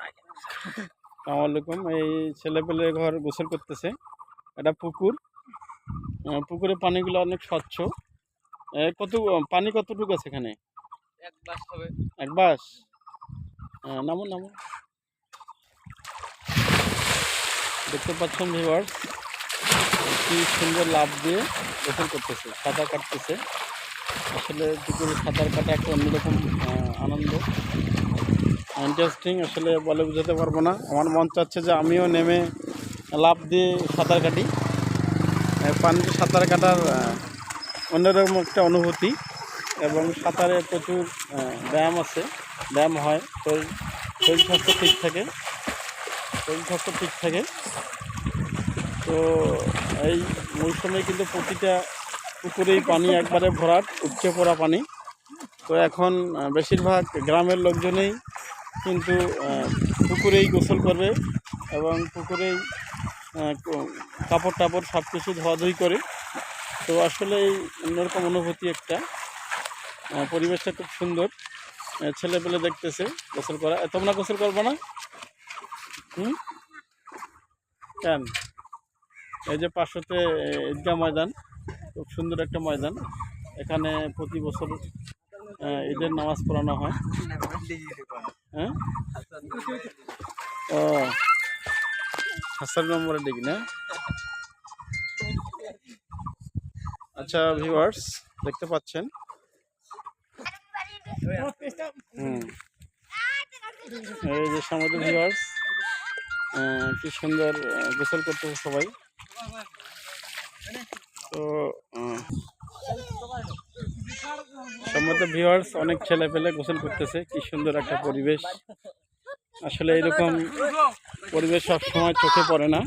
আসসালামু আলাইকুম। এই ছেলেপেলে ঘর গোসল করতেছে। এটা পুকুর। পুকুরের পানিগুলো অনেক স্বচ্ছ। কত পানি কতটুকু আছে এখানে? এক বাস হবে। এক বাস। নামো নামো। দেখতে পাচ্ছেন ভিউয়ার্স, কি সুন্দর লাফ দিয়ে গোসল করতেছে, সাঁতার কাটতেছে। আসলে পুকুরে সাঁতার কাটা একটা অন্যরকম আনন্দ, ইন্টারেস্টিং। আসলে বলে বোঝাতে পারবো না। আমার মন চাচ্ছে যে আমিও নেমে লাফ দিয়ে সাঁতার কাটি। পানিতে সাঁতার কাটার অন্যরকম একটা অনুভূতি, এবং সাঁতারে প্রচুর ব্যায়াম আছে, ব্যায়াম হয়, শরীর স্বাস্থ্য ঠিক থাকে, তো এই মৌসুমে কিন্তু প্রতিটা পুকুরেই পানি একবারে ভরাট, উপচে পড়া পানি। তো এখন বেশিরভাগ গ্রামের লোকজনেই কিন্তু পুকুরেই গোসল করবে, এবং পুকুরেই কাপড় টাপড় সব কিছু ধোয়াধুয়ি করে। তো আসলে এই অন্যরকম অনুভূতি একটা, পরিবেশটা খুব সুন্দর। ছেলেপেলে দেখতেছে গোসল করা। তোমরা গোসল করবো না? কেন? এই যে পার্শ্বতে ঈদগাহ ময়দান, খুব সুন্দর একটা ময়দান। এখানে প্রতি বছর ঈদের নামাজ পড়ানো হয়। হ্যাঁ, ও হাসান নম্বরের ডিগ্রি না? আচ্ছা ভিউয়ার্স, দেখতে পাচ্ছেন এই যে সামুদ্রিক ভিউয়ার্স, কি সুন্দর গোসল করতেছে সবাই। তো সম্মত ভিউয়ার্স, অনেক ছেলে পেলে গোসল করতেছে, কি সুন্দর একটা পরিবেশ। আসলে এরকম পরিবেশ সব সময় চোখে পড়ে না।